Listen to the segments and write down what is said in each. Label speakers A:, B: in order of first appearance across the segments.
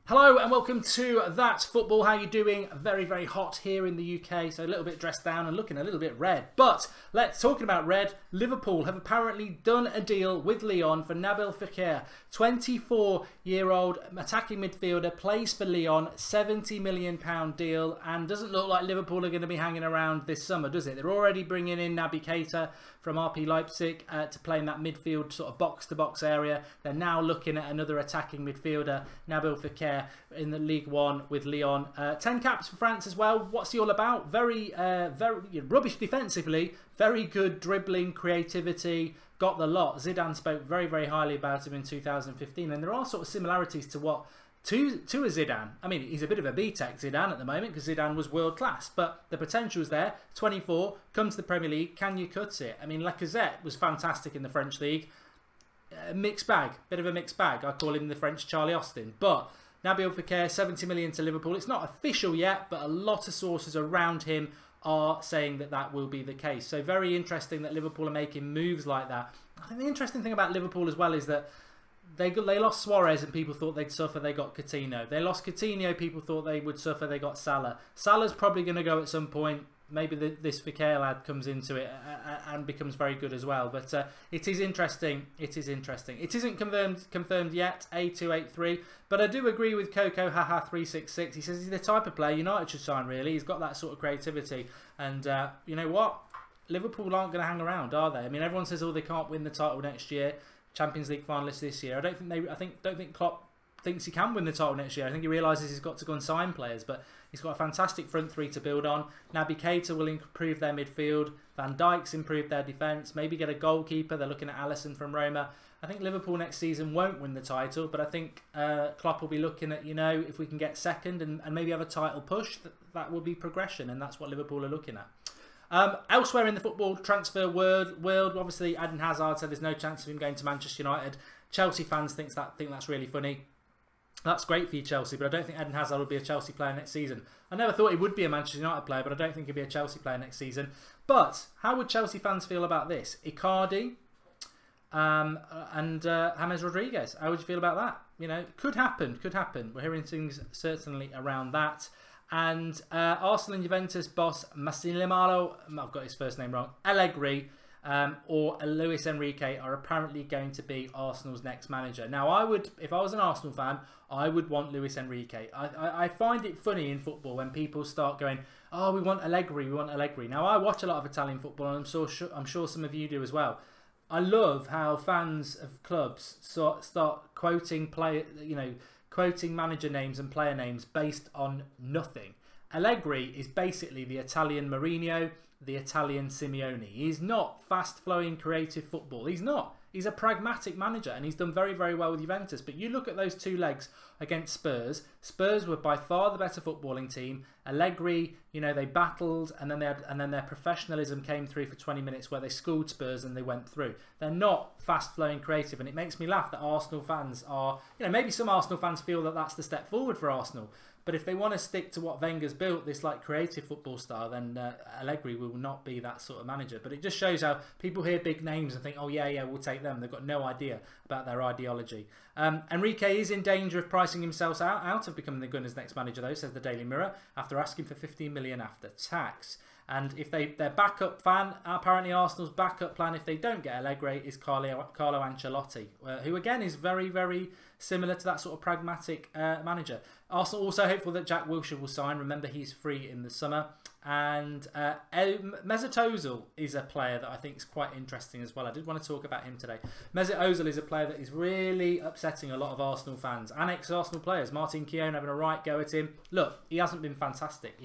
A: Hello and welcome to That's Football. How are you doing? Very, very hot here in the UK, so a little bit dressed down and looking a little bit red. But talking about red, Liverpool have apparently done a deal with Lyon for Nabil Fekir, 24-year-old attacking midfielder, plays for Lyon, £70 million deal, and doesn't look like Liverpool are going to be hanging around this summer, does it? They're already bringing in Naby Keita from RB Leipzig to play in that midfield sort of box-to-box area. They're now looking at another attacking midfielder, Nabil Fekir, in the League One with Lyon. 10 caps for France as well. What's he all about? Very rubbish defensively, very good dribbling, creativity, got the lot. Zidane spoke very, very highly about him in 2015, and there are sort of similarities to a Zidane. I mean, he's a bit of a B-Tech Zidane at the moment because Zidane was world class, but the potential's there. 24, comes to the Premier League, can you cut it? I mean, Lacazette was fantastic in the French League. Mixed bag, bit of a mixed bag. I call him the French Charlie Austin, but Nabil Fekir, 70 million to Liverpool. It's not official yet, but a lot of sources around him are saying that that will be the case. So very interesting that Liverpool are making moves like that. I think the interesting thing about Liverpool as well is that they lost Suarez and people thought they'd suffer, they got Coutinho. They lost Coutinho, people thought they would suffer, they got Salah. Salah's probably going to go at some point. Maybe this Fekir lad comes into it and becomes very good as well. But it is interesting. It is interesting. It isn't confirmed yet, A283. But I do agree with Coco Haha 366. He says he's the type of player United should sign, really. He's got that sort of creativity. And you know what? Liverpool aren't going to hang around, are they? I mean, everyone says, oh, they can't win the title next year. Champions League finalists this year. I don't think Klopp thinks he can win the title next year. I think he realises he's got to go and sign players, but he's got a fantastic front three to build on. Naby Keita will improve their midfield. Van Dijk's improved their defence. Maybe get a goalkeeper. They're looking at Alisson from Roma. I think Liverpool next season won't win the title, but I think Klopp will be looking at, if we can get second and maybe have a title push, that will be progression, and that's what Liverpool are looking at. Elsewhere in the football transfer world, obviously Eden Hazard said there's no chance of him going to Manchester United. Chelsea fans think that's really funny. That's great for you, Chelsea, but I don't think Eden Hazard will be a Chelsea player next season. I never thought he would be a Manchester United player, but I don't think he'll be a Chelsea player next season. But how would Chelsea fans feel about this? Icardi and James Rodriguez. How would you feel about that? Could happen. We're hearing things certainly around that. And Arsenal and Juventus boss Massimiliano, I've got his first name wrong, Allegri, or Luis Enrique are apparently going to be Arsenal's next manager. Now, if I was an Arsenal fan, I would want Luis Enrique. I find it funny in football when people start going, oh, we want Allegri. Now, I watch a lot of Italian football, and I'm sure some of you do as well. I love how fans of clubs start quoting quoting manager names and player names based on nothing. Allegri is basically the Italian Mourinho, the Italian Simeone. He's not fast-flowing, creative football. He's not. He's a pragmatic manager, and he's done very, very well with Juventus. But you look at those two legs against Spurs. Spurs were by far the better footballing team. Allegri, they battled, and then their professionalism came through for 20 minutes where they schooled Spurs and they went through. They're not fast-flowing, creative, and it makes me laugh that Arsenal fans are. Maybe some Arsenal fans feel that that's the step forward for Arsenal. But if they want to stick to what Wenger's built, this creative football style, then Allegri will not be that sort of manager. But it just shows how people hear big names and think, oh yeah, we'll take them. They've got no idea about their ideology. Enrique is in danger of pricing himself out of becoming the Gunners' next manager, though, says the Daily Mirror, after asking for 15 million after tax. And if their backup plan, apparently Arsenal's backup plan, if they don't get Allegri, is Carlo Ancelotti, who again is very, very similar to that sort of pragmatic manager. Arsenal also hopeful that Jack Wilshere will sign. Remember, he's free in the summer. And Mesut Ozil is a player that I think is quite interesting as well. I did want to talk about him today. Mesut Ozil is a player that is really upsetting a lot of Arsenal fans and ex-Arsenal players. Martin Keown having a right go at him. Look, he hasn't been fantastic.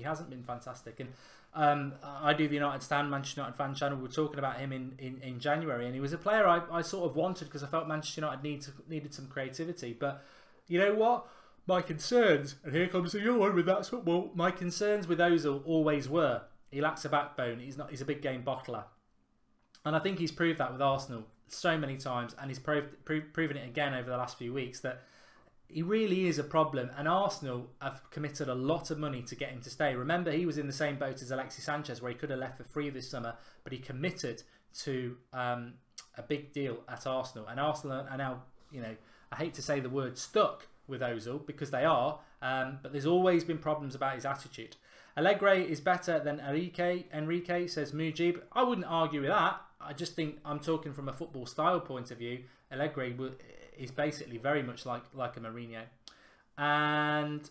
A: And I do the Manchester United fan channel. We were talking about him in January, and he was a player I sort of wanted because I felt Manchester United needed some creativity. But you know what? My concerns, and here comes the other one with That's Football. My concerns with Ozil always were he lacks a backbone. He's a big game bottler, and I think he's proved that with Arsenal so many times, and he's proven it again over the last few weeks that he really is a problem, and Arsenal have committed a lot of money to get him to stay. Remember, he was in the same boat as Alexis Sanchez, where he could have left for free this summer, but he committed to a big deal at Arsenal, and Arsenal are now, I hate to say the word stuck with Ozil, because they are, but there's always been problems about his attitude. Allegri is better than Enrique, says Mujib. I wouldn't argue with that. I just think I'm talking from a football style point of view. Allegri is basically very much like a Mourinho. And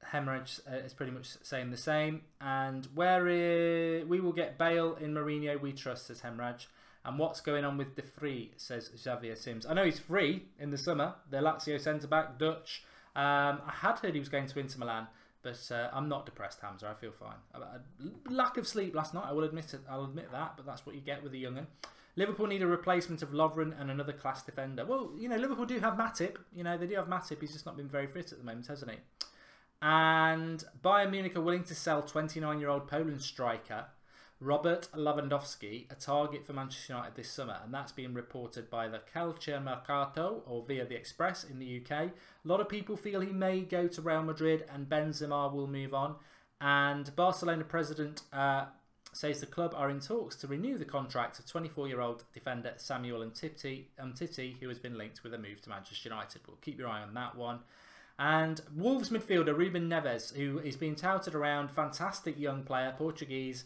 A: Hemorrhage is pretty much saying the same. And we will get Bale in Mourinho, we trust, says Hemorrhage. And what's going on with De Vrij, says Xavier Sims. I know he's free in the summer. The Lazio centre-back, Dutch. I had heard he was going to Inter Milan. But I'm not depressed, Hamza. I feel fine. Lack of sleep last night, I will admit it. I'll admit that, but that's what you get with a young'un. Liverpool need a replacement of Lovren and another class defender. Well, you know, Liverpool do have Matip. You know, they do have Matip. He's just not been very fit at the moment, hasn't he? And Bayern Munich are willing to sell 29-year-old Poland striker Robert Lewandowski, a target for Manchester United this summer, and that's being reported by the Calciomercato or via the Express in the UK. A lot of people feel he may go to Real Madrid and Benzema will move on. And Barcelona president says the club are in talks to renew the contract of 24-year-old defender Samuel Umtiti, who has been linked with a move to Manchester United. We'll keep your eye on that one. And Wolves midfielder Ruben Neves, who is being touted around, fantastic young player, Portuguese.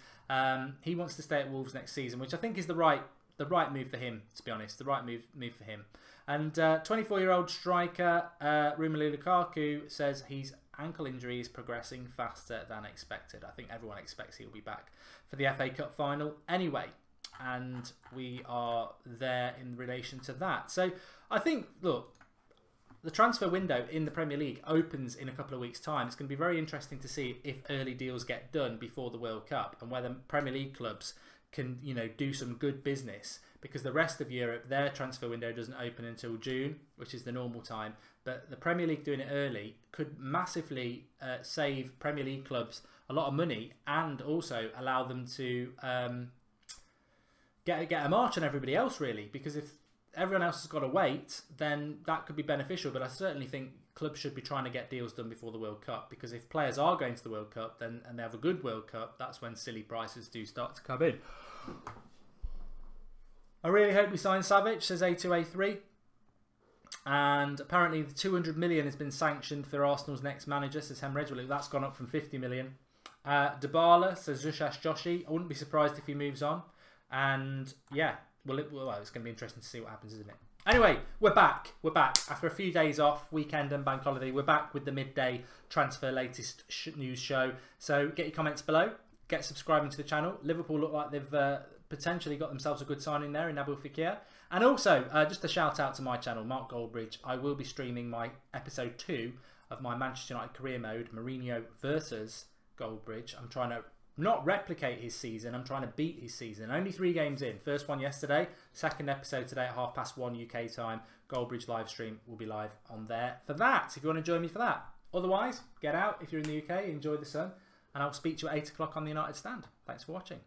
A: He wants to stay at Wolves next season, which I think is the right move for him, to be honest. The right move for him. And 24-year-old striker Romelu Lukaku says his ankle injury is progressing faster than expected. I think everyone expects he'll be back for the FA Cup final anyway. And we are there in relation to that. So I think, look, the transfer window in the Premier League opens in a couple of weeks' time. It's going to be very interesting to see if early deals get done before the World Cup and whether Premier League clubs can, you know, do some good business, because the rest of Europe, their transfer window doesn't open until June, which is the normal time. But the Premier League doing it early could massively save Premier League clubs a lot of money and also allow them to get a march on everybody else, really, because if everyone else has got to wait, then that could be beneficial. But I certainly think clubs should be trying to get deals done before the World Cup, because if players are going to the World Cup and they have a good World Cup, that's when silly prices do start to come in. I really hope we sign Savic, says A2A3. And apparently the 200 million has been sanctioned for Arsenal's next manager, says Hemorrhage. Well, that's gone up from 50 million. Dybala, says Zushash Joshi. I wouldn't be surprised if he moves on. And yeah, well, it's going to be interesting to see what happens, isn't it? Anyway, we're back. We're back. After a few days off, weekend and bank holiday, we're back with the midday transfer latest news show. So get your comments below. Get subscribing to the channel. Liverpool look like they've potentially got themselves a good signing there in Nabil Fekir. And also, just a shout out to my channel, Mark Goldbridge. I will be streaming my episode 2 of my Manchester United career mode, Mourinho versus Goldbridge. I'm trying to not replicate his season, I'm trying to beat his season. Only 3 games in. First one yesterday, second episode today at 1:30 UK time. Goldbridge live stream will be live on there for that, if you want to join me for that. Otherwise, get out if you're in the UK, enjoy the sun, and I'll speak to you at 8 o'clock on the United Stand. Thanks for watching.